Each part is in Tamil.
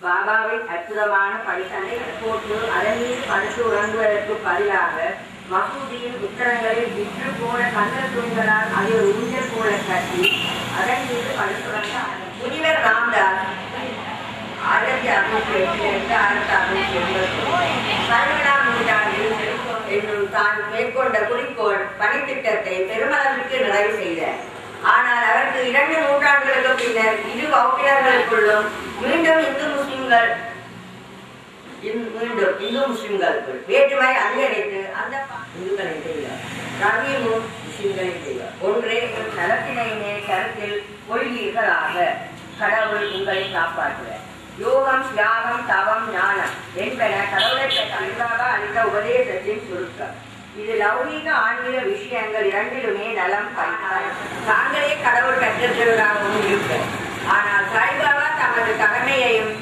பாபாவின் அற்புதமான படித்தனை போட்டு அதன் மீது படுத்து உறங்குவதற்கு பதிலாக மசூதியின் உத்தரங்களில் விற்று போன கந்தல் துணிகளால் அதை ஒரு ஊஞ்சல் போல கட்டி அதன் மீது படுத்துறங்க முனிவர் ராம்தாஸ் 1668 நூற்றாண்டில் என்னும் தான் மேற்கொண்ட குறிக்கோள் பணித்திட்டத்தை பெருமளவிற்கு நிறைவு செய்தார். ஆனால் அவருக்கு 2 நூற்றாண்டுகளுக்கு பின்னர் இரு வகுப்பினர்களுக்குள்ளும் மீண்டும் இந்து முஸ்லிம்களுக்குள் வேற்றுமை அதிகரித்து அந்த இந்துக்களின் செய்வார் ரவியும் முஸ்லிம்களின் செய்வார். ஒன்றே நலத்தினை கருத்தில் கொள்வீர்களாக கடவுள் உங்களை காப்பாற்றுவார். யோகம், தியாகம், தவம், ஞானம் என்பன கடவுளை பெற்ற அளித்த உபதேசத்தின் சுருக்கம். இது லௌகீக ஆன்மீக விஷயங்கள் இரண்டிலுமே நலம் தாங்களே கடவுள் பெற்றிருக்கிறவராகவும் இருக்கு. ஆனால் சாய்பாபா தமது கடமையையும்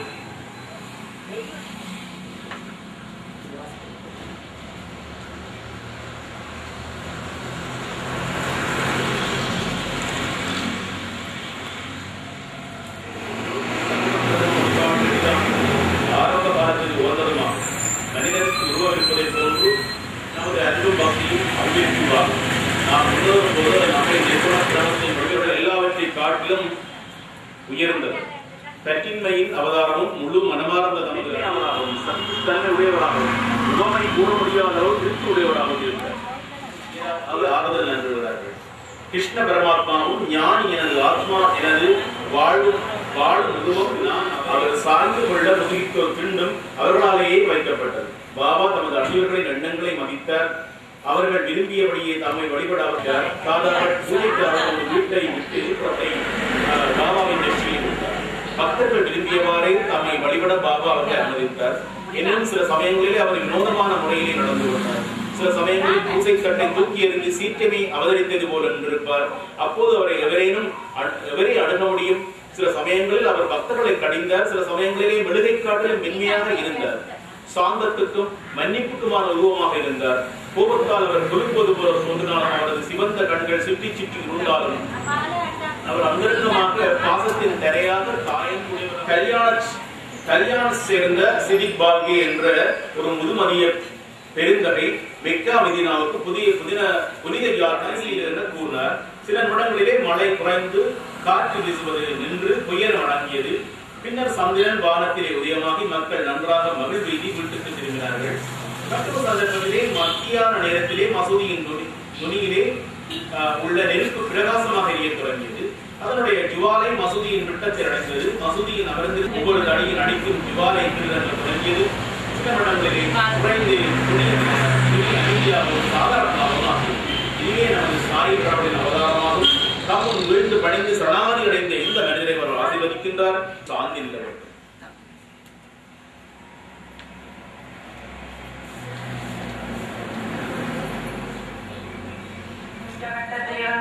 எல்லாவற்றை காட்டிலும் உயர்ந்தது. கற்றின்மையின் அவதாரமும் முழு மனமார்ந்த தமது அவதாரமும் தன்மை உடையவராகவும் உவமை கூற முடியாதவோ திருப்தி உடையவராகவும் இருந்தார். அவர் ஆறுதல் நன்றுகிறார்கள். கிருஷ்ண பரமாத்மாவும் ஞானி எனது ஆத்மா எனது வாழும் முதுவும் நான் அவர் சார்ந்து கொள்ள முதுகித்தோர் பின்னும் அவர்களாலேயே வைக்கப்பட்டது. பாபா தமது அடியவர்களின் எண்ணங்களை மதித்தார். அவர்கள் விரும்பியபடியே தம்மை வழிபட அவர்கள் சாதாரண பூஜைக்கு அவர்கள் வீட்டை விட்டு பாபாவின் நெற்றியை கொடுத்தார். பக்தர்கள் விரும்பியவாறே தம்மை வழிபட பாபா அவர்கள் அனுமதித்தார். எனினும் சில சமயங்களிலே அவர் வினோதமான முறையிலே நடந்து கொண்டார். சில சமயங்களில் பூசை கட்டை தூக்கி எறிந்து சீற்றமே அவதரித்தது போல் என்றிருப்பார். அப்போது அவரை எவரை அணுக முடியும்? சில சமயங்களில் அவர் பக்தர்களை கடிந்தார். சில சமயங்களிலே மெழுகை காட்டிலும் மென்மையாக இருந்தார். சாந்தத்துக்கும் மன்னிப்புக்குமான உருவமாக இருந்தார். கோபத்தால் அவர் கொழுப்பது போல தோன்றினாலும் அவரது சிவந்த கண்கள் சுற்றி சுற்றி உருண்டாலும் அவர் அங்கிருந்தமாக பாசத்தின் திரையாக தாயின் கல்யாண சேர்ந்த சிதிக் பால்கே என்ற ஒரு முதுமதிய பெருந்தகை மெக்கா மதீனாவுக்கு புனித யாத்திரையில் என கூறினார். சில நிமிடங்களிலே மழை குறைந்து காற்று வீசுவது நின்று புயல் அடங்கியது. பின்னர் சந்திரன் வானத்திலே உதயமாகி மக்கள் நன்றாக மகிழ்வீதி வீட்டுக்கு திரும்பினார்கள். மற்றொரு சந்தர்ப்பத்திலே மத்தியான நேரத்திலே மசூதியின் நுனியிலே உள்ள நெருப்பு பிரகாசமாக எரிய தொடங்கியது. அதனுடைய ஜுவாலை மசூதியின் விட்டத்தில் அடைந்தது. மசூதியின் அமர்ந்து ஒவ்வொரு அடியின் அடிக்கும் ஜுவாலை தொடங்கியது. சில இடங்களிலே குறைந்து துணியாகவும் சாதாரணமாகவும் இதுவே நமது சாய் கடவுளின் அவதாரமாகும். தம்முன் வீழ்ந்து பணிந்து சரணாகதி அடைந்த இந்த மனிதரை அவர் ஆசீர்வதிக்கின்றார். சாந்தி நிலவட்டும்.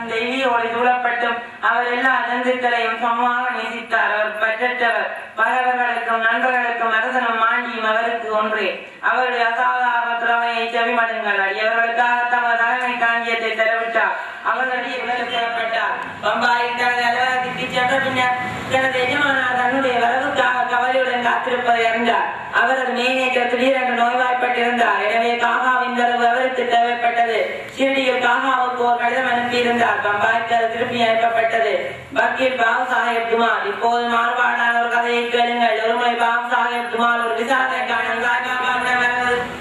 தெய்வீக ஒளி சூழப்பட்டும் அவர் எல்லா அஜந்துக்களையும் சமமாக நேசித்தார். அவர் பற்றற்றவர். பகைவர்களுக்கும் நண்பர்களுக்கும் அரசனும் மாண்டியும் அவருக்கு ஒன்றே. அவருடைய அசாதாரண திறமையை செவிமடுங்கள். அடியவர்களுக்காக தமது தலைமை காஞ்சியத்தை செலவிட்டார். அவர்களுடைய விலகு செய்யப்பட்டார். பம்பாயில் தனது அலுவலகத்திற்கு சென்ற பின்னர் தனது எஜமானார் தன்னுடைய வரவுக்காக கவலையுடன் காத்திருப்பதை அறிந்தார். அவரது மேனேற்ற திடீரென்று நோய்வாய்ப்பட்டிருந்தார். எனவே காகாவின் வரவு அவருக்கு தேவைப்பட்டது. ஷிரடியில் காகாவுக்கு ஒரு கடிதம் அனுப்பியிருந்தார். பம்பாய்க்கு அது திருப்பி அனுப்பப்பட்டது. வக்கீல் பாபு சாஹேப் துமால். இப்போது மாறுபாடான ஒரு கதையை கேளுங்கள். ஒருமுறை பாபு சாஹேப் துமால் ஒரு விசாரணைக்கான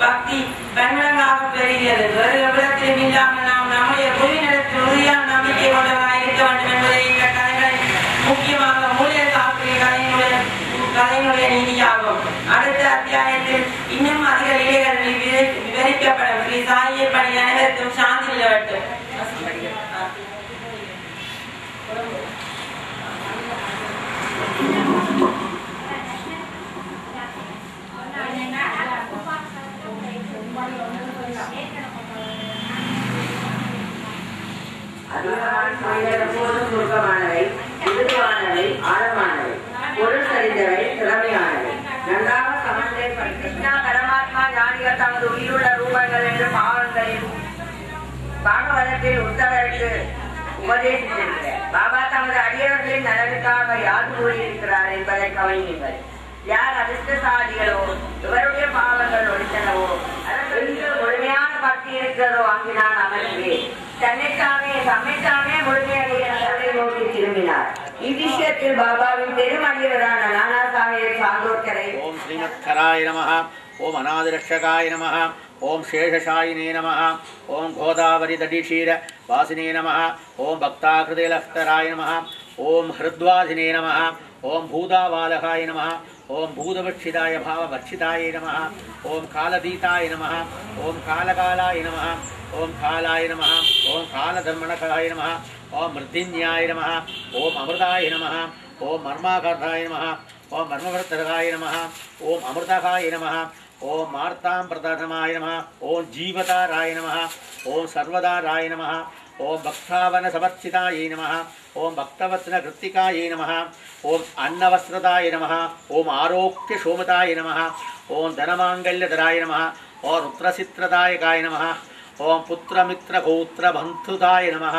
பக்தி பெண்மடங்காக பெறுகிறது. வேறு விடத்திலும் இல்லாமல் நாம் நம்முடைய குழுவினருக்கு உறுதியான நம்பிக்கை கொண்டவராக இருக்க வேண்டும் என்பதை இந்த கதைகள் முக்கியமாக மூலிகை சாஸ்திரிய கதையினுடைய நீதியாகும். அடுத்த அத்தியாயத்தில் இன்னும் அதிக நிலைகள் விவரிக்கப்படும். ஸ்ரீ சாயை பணி அனைவருக்கும் சாந்தி நிலவட்டும். சுருக்கமானவை, இறுதியானவை, ஆழமானவை, பொருள் சரிந்தவை, திறமையானவை, நன்றாக சமநிலை. கிருஷ்ணா பரமாத்மா ஞானிகள் தமது உயிருள்ள ரூபங்கள் என்று பாவங்களில் பாகவதத்தில் உத்தவருக்கு உபதேசித்திருக்கிறார். பாபா தமது அடியவர்களின் நலனுக்காக யாது கூறியிருக்கிறார் என்பதை கவனியுங்கள். யார் அதிர்ஷ்டசாலிகளோ இவருடைய பாவங்கள் ஒழித்தனவோ அதற்கு முழுமையான பக்தி இருக்கிறதோ அங்கு நான் அமர்கிறேன். தம்மைத்தாமே முழுமையடைய நோக்கி திரும்பினார். இவ்விஷயத்தில் பாபாவின் பெரும் அடியவரான நானா சாஹேப் சாந்தோக்கரை ஓம் ஸ்ரீமத்கராய நமஹ, ஓம் அநாதிரக்ஷகாய நமஹ, ஓம் சேஷசாயினே நமஹ, ஓம் கோதாவரி தடிஷீர வாசினே நமஹ, ஓம் பக்தாகிருதலஸ்தராய நமஹ, ஓம் ஹிருத்வாதினே நமஹ, ஓம் பூதாவாலகாய நமஹ, ஓம் பூதபட்சிதாய பாவபட்சிதாய நமஹ, ஓம் காலதீதாய நமஹ, ஓம் காலகாலாய நமஹ, ஓம் காலாய நமஹ, ஓம் காலதர்மணகாய நமஹ, ஓம் மிருத்யுஞ்ஞாய நமஹ, ஓம் அமிர்தாய நமஹ, ஓம் மர்மாகர்தாய நமஹ, ஓம் மர்மவர்த்தகாய நமः ஓம் அமிர்தகாய நமः ஓம் மார்த்தாம் பிரதானமாய நமः ஓம் ஜீவதாராய நமः ஓம் சர்வதாராய நமः ஓம் பக்தாவன சமர்ச்சிதாய நமः ஓம் பக்தவத்ன கிருத்திகாய நமः ஓம் அன்னவஸ்திரதாய நமः ஓம் ஆரோக்கிய சோமதாய நமः ஓம் தனமாங்கல்யதராய நமः ஓம் ருத்ரசித்ரதாயகாய நமः ஓம் புத்திரமித்ர கௌத்திர பந்துதாய நமः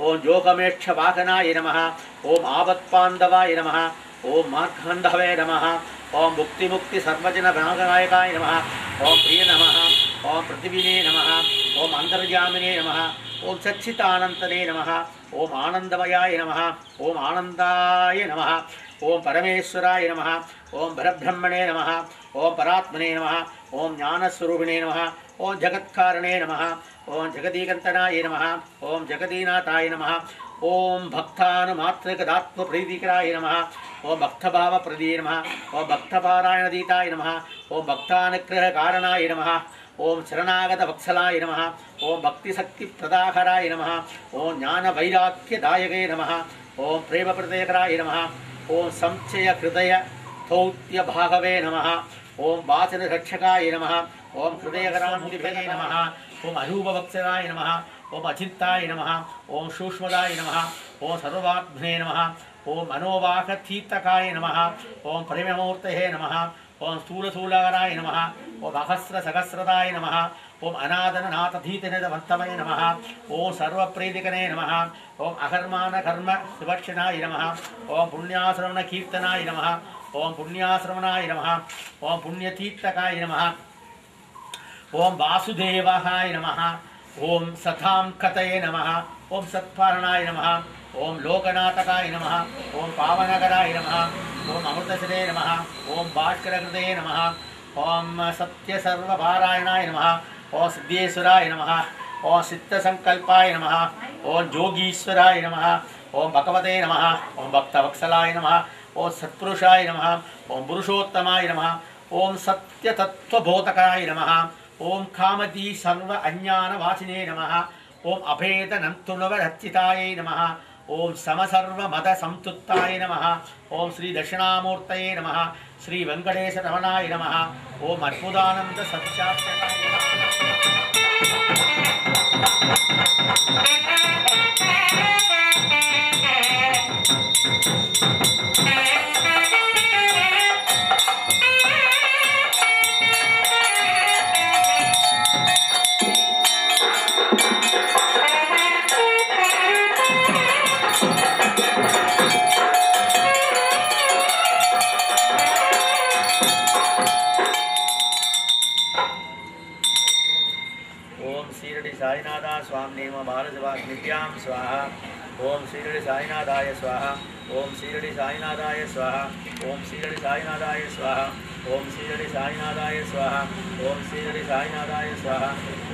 ஓம் யோகமேட்ச வாகனாய நமः ஓம் ஆபத்பாந்தவாய நமः ஓம் மார்க்கண்டவே நமः ஓம் முக்தி சர்வஜன நாயகாய நமः ஓம் பிரிய நமः ஓம் பிருத்திவினே நமः ஓம் அந்தர்யாமினே நமः ஓம் சச்சிதானந்தனே நமः ஓம் ஆனந்தமயாய நமः ஓம் ஆனந்தாய நமः ஓம் பரமேஸ்வராய நமः ஓம் பரபிரம்மணே நமः ஓம் பராத்மனே நமः ஓம் ஞானஸ்வரூபிணே நமः ஓம் ஜகத்காரணே நமः ஓம் ஜெகதீகந்தனாய நமः ஓம் ஜெகதீநாதாய நமः ஓம் பக்தானுமாத்ரிகதாத்ம பிரீதிகராய நமः ஓம் பக்தபாவ பிரதியே நமः ஓம் பக்தபாராயணதீதாய நமः ஓம் பக்தானுக்கிரக காரணாய நமः ஓம் சரணாகத வத்சலாய நமः ஓம் பக்தி சக்தி பிரதாகராய நமः ஓம் ஞான வைராக்கியதாயகே நமः ஓம் பிரேம பிரதேகராய நமः ஓம் சம்சய ஹிருதய தௌத்ய பாகவே நமः ஓம் வாசன ரட்சகாய நமः ஓம் ஹிருதயகராமுதிபே நமः ஓம் அரூபவத்சலாய நமः ஓம் அச்சித்தாய நமः ஓம் சூக்ஷ்மதாய நமः ஓம் சர்வாத்மனே நமः ஓம் மனோவாகதீத்தகாய நமः ஓம் பரிமமூர்த்தயே நமः ஓம் ஸ்தூலசூலகராய நமः ஓம் அகஸ்ரசகஸ்ரதாய நமः ஓம் அநாதனநாததீதனதவந்தமய நமः ஓம் சர்வப்ரீதிகனே நமः ஓம் அகர்மான கர்ம சுபக்ஷனாய நமः ஓம் புண்ணியாசிரமண கீர்த்தனாய நமः ஓம் புண்ணியாசிரமணாய நமः ஓம் புண்ணியதீர்த்தகாய நமः ஓம் வாசுதேவாய நமः ஓம் சதாம் கதயே நமः ஓம் சத்பாரணாய நமः ஓம் லோகநாதகாய நமः ஓம் பாவனகராய நமः ஓம் அமிர்தசிரே நமः ஓம் பாஸ்கரகிருதயே நமः ஓம் சத்யசர்வபாராயணாய நமः ஓம் சித்தேஸ்வராய நமः ஓம் சித்தசங்கல்பாய நமः ஓம் ஜோகீஸ்வராய நமः ஓம் பகவதே நமः ஓம் பக்தவத்சலாய நமः ஓம் சத்புருஷாய நமः ஓம் புருஷோத்தமாய நமः ஓம் சத்யதத்வபோதகாய நமः ஓம் காமதி சர்வ அஞ்ஞான வாசினே நமः ஓம் அபேத நந்துணவரச்சிதாயை நமः ஓம் சமசர்வ மத சம்துத்தாய நமः ஓம் ஸ்ரீ தட்சிணாமூர்த்தயே நமः ஸ்ரீ வெங்கடேச ரமணாய நமः ஓம் அற்புதானந்த சத்யாத்மகாய साईनाथा स्वामी नमः बालसभाग्निभ्यां स्वाहा ओम श्रीरडी साईनाथाय स्वाहा ओम श्रीरडी साईनाथाय स्वाहा ओम श्रीरडी साईनाथाय स्वाहा ओम श्रीरडी साईनाथाय स्वाहा ओम श्रीरडी साईनाथाय स्वाहा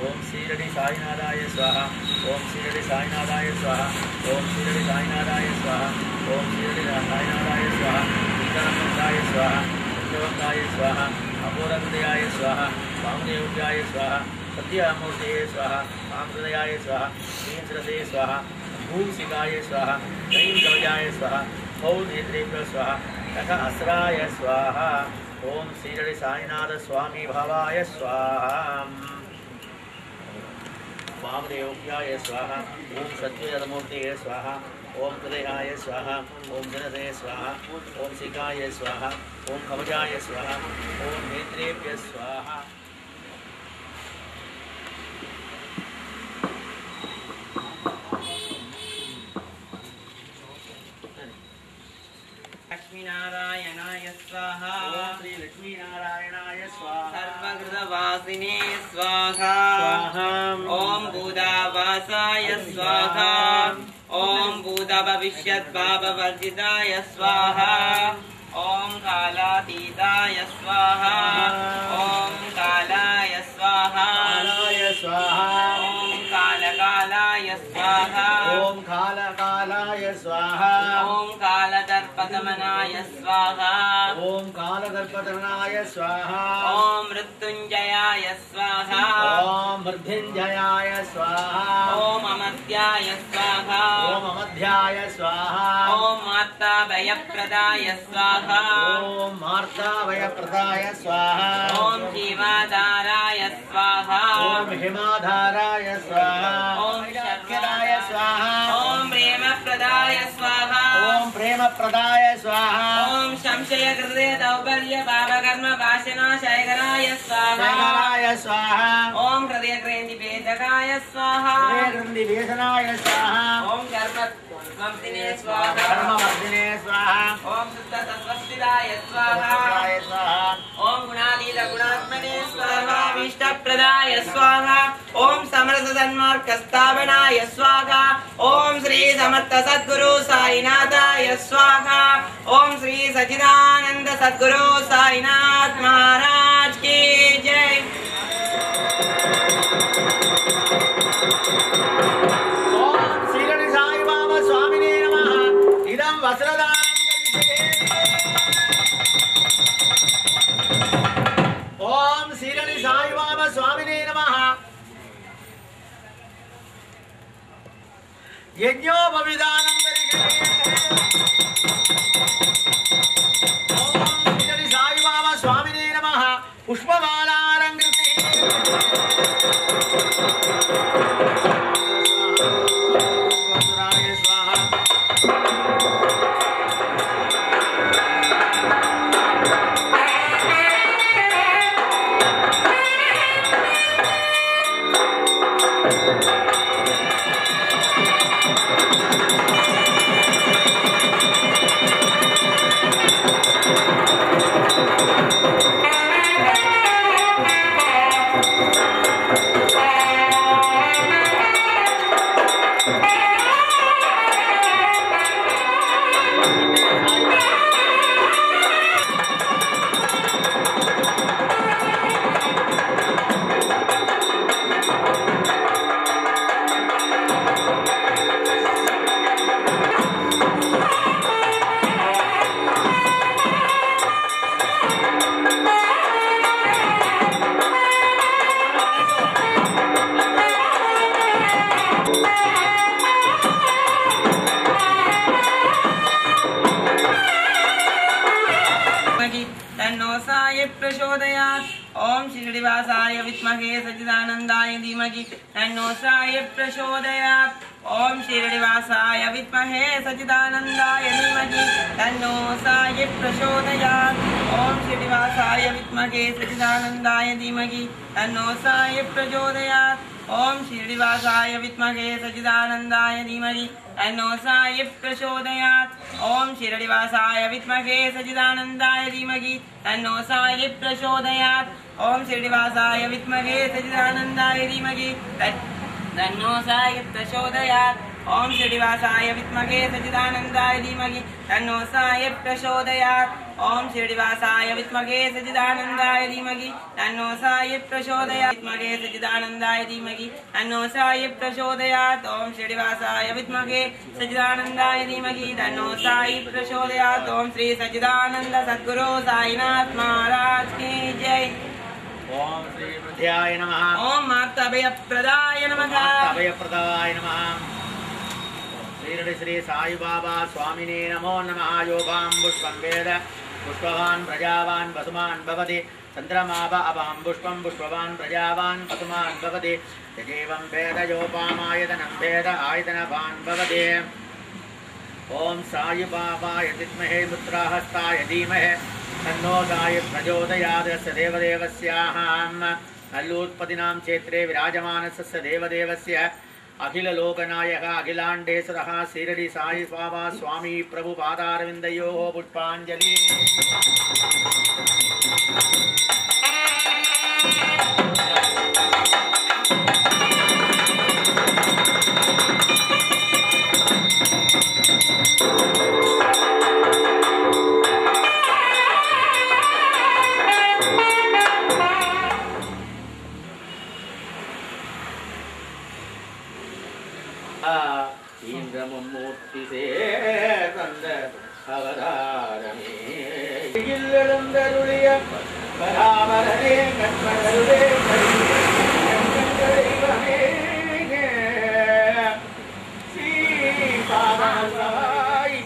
ओम श्रीरडी साईनाथाय स्वाहा ओम श्रीरडी साईनाथाय स्वाहा ओम श्रीरडी साईनाथाय स्वाहा ओम श्रीरडी साईनाथाय स्वाहा उत्तरमंगाय स्वाहा उत्तरवंगाय स्वाहा अपूर्वदयाय स्वाहा वामदेव्याय स्वाहा सत्यामूर्तये स्वाहा आंध्रदयाय स्वाहा श्रींद्रसे स्वाहा भूसिकाय स्वाहा त्रयीं कवचाय स्वाहा औनेत्रेभ्यो स्वाहा तथा अस्राय स्वाहा ओम श्रीरडी साईनाथ स्वामी भवाय स्वाहा वामदेव्याय स्वाहा ओम सत्यजनमूर्तये स्वाहा ओम हृदयाय स्वाहा ओम जनसे स्वाहा ओम सिकाय स्वाहा ओम कवचाय स्वाहा ओम नेत्रेभ्य स्वाहा लक्ष्मीनारायणाय स्वाहा ओम श्री लक्ष्मीनारायणाय स्वाहा सर्वकृतवासिने स्वाहा ओम भूतावासाय स्वाहा ओम भूतभविष्यद्भाववर्जिताय स्वाहा ओम कालातीताय स्वाहा ओम कालाय स्वाहा ओम कालकालाय स्वाहा ओम कालकालाय स्वाहा ओम कालदर्प कालगमनाय स्वाहा ओम कालगल्पतरणाय स्वाहा ओम मृत्युंजयाय स्वाहा ओम मृत्युंजयाय स्वाहा ओम अमर्त्याय स्वाहा ओम अमध्याय स्वाहा ओम माताभयप्रदाय स्वाहा ओम मार्ताभयप्रदाय स्वाहा ओम जीवाधाराय स्वाहा ओम हिमाधाराय स्वाहा ओम शक्तिदाय स्वाहा ओम प्रेमप्रदाय स्वाहा ओम प्रेमप्रदाय स्वाहा ओम संशयकृते दौर्बल्य पापकर्म वासनाशयकराय स्वाहा शयनाय स्वाहा ओम हृदयग्रन्थिभेदकाय स्वाहा ग्रन्थिभेदनाय स्वाहा ओम कर्मवर्धिने स्वाहा धर्मवर्धिने स्वाहा ओम शुद्धसत्त्वस्थिताय स्वाहा स्वाहाय स्वाहा ओम गुणातीत गुणात्मने स्वाहा इष्टप्रदाय स्वाहा ओम समर्थ सन्मार्गस्थापनाय स्वाहा ओम श्री समर्थ सद्गुरु साईनाथाय स्वाहा ओम श्री सच्चिदानंद सद्गुरु साईनाथ महाराज की जय। ओम श्री साई बाबा स्वामिने नमः। इदं वस्त्रदानं ओम श्री साई बाबा स्वामिने नमः। यज्ञोपविधानं ओम श्री साई बाबा स्वामिने नमः। पुष्पमालालंकृते स्वाहा तन्नो साई प्रचोदयात् ओम श्रीनिवासाय विद्महे सच्चिदानंदाय धीमहि तन्नो साई प्रचोदयात् ओम श्रीनिवासाय विद्महे सच्चिदानंदाय धीमहि तन्नो साई प्रचोदयात् ओम श्रीनिवासाय विद्महे सच्चिदानंदाय धीमहि तन्नो साई प्रचोदयात् ओम श्रीनिवासाय विद्महे सच्चिदानंदाय धीमहि तन्नो साई प्रचोदयात् ओम श्रीनिवासाय विद्महे सच्चिदानंदाय धीमहि तन्नो साई प्रचोदयात् ओम श्रीनिवासाय विद्महे सच्चिदानंदाय धीमहि तन्नो साई प्रचोदयात् ओम श्रीनिवासाय विद्महे सच्चिदानंदाय धीमहि तन्नो साई प्रचोदयात् ओम श्रीनिवासाय विद्महे सच्चिदानंदाय धीमहि तन्नो साई प्रचोदयात् विद्महे सच्चिदानंदाय धीमहि तन्नो साई प्रचोदयात् ओम श्रीनिवासाय विद्महे सच्चिदानंदाय धीमहि तन्नो साई प्रचोदयात् ओम श्री सच्चिदानंद सद्गुरु साईनाथ महाराज की जय। ओम श्री बुद्ध्याय नमः। ओम माताभयप्रदाय नमः। माताभयप्रदाय नमः। श्री श्री साई बाबा स्वामिने नमो नमः। योगां पुष्पं वेद पुष्पवान् प्रजावान् वसुमान् भवति चन्द्रमाभ अवां पुष्पं पुष्पवान् प्रजावान् वसुमान् भवति यजेवं वेद योपामायतनं वेद आयतनवान् भवति। ओम साई बाबाय विद्महे पुत्रहस्ताय धीमहि तन्नो साई प्रचोदयात्। स देवदेवस्याहं नल्लूत्पत्तिनां क्षेत्रे विराजमानस्य देवदेवस्य अखिल लोकनायक अखिलांडेश्वरः शिरडी साई बाबा स्वामी प्रभु पादारविन्दयोः पुष्पाञ्जलि। मूर्ति से அவதாரமே எழுந்தருளிய பராமரனே கற்பனருளே தெய்வமே ஸ்ரீபாதாய்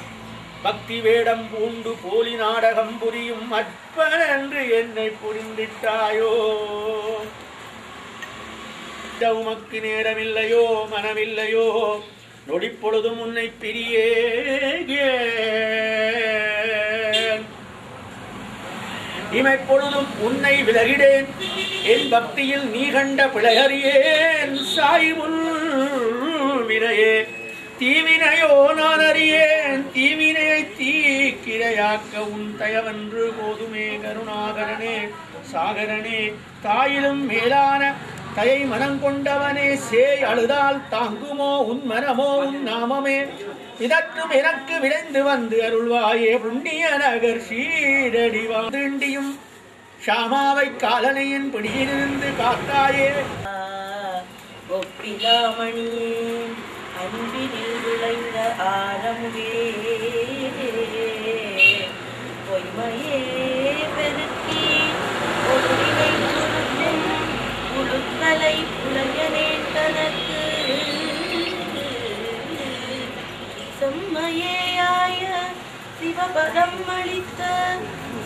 பக்தி வேடம் பூண்டு போலி நாடகம் புரியும் அற்பன் என்று என்னை புரிந்திட்டாயோ உமக்கு நேரமில்லையோ மனமில்லையோ நொடிப்பொழுதும் உன்னை பிரியே இமைப்பொழுதும் உன்னை விலகிடேன் என் பக்தியில் நீ கண்ட பிழையறியேன் சாய்முன் வினையே தீவினையோ நான் அறியேன் தீவினையை தீக்கிரையாக்க உன் தயவன்று போதுமே கருணாகரனே சாகரனே தாயிலும் மேலான தயை மனம் கொண்டவனே சேய் அழுதால் தாங்குமோ உன் மனமோ உன் நாமமே இதற்கும் எனக்கு விளைந்து வந்து அருள்வாயே புண்ணிய நகர் சீரடி வாழ்ந்தியும் ஷாமாவை காலனையின் பிடியிலிருந்து காத்தாயே ஒப்பிலாமணியே அன்பினில் விளைந்த ஆரமுவே பொய்மையே பெருக்கி ஒருவினை சுருக்கும் புழுக்களை புலையனே தனக்கு செம்மையேயாய சிவபதம் அளித்த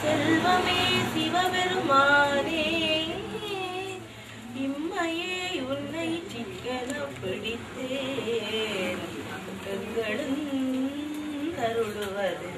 செல்வமே சிவபெருமானே இம்மையே உன்னை சிக்கன பிடித்தேன் எங்களும் அருளுவது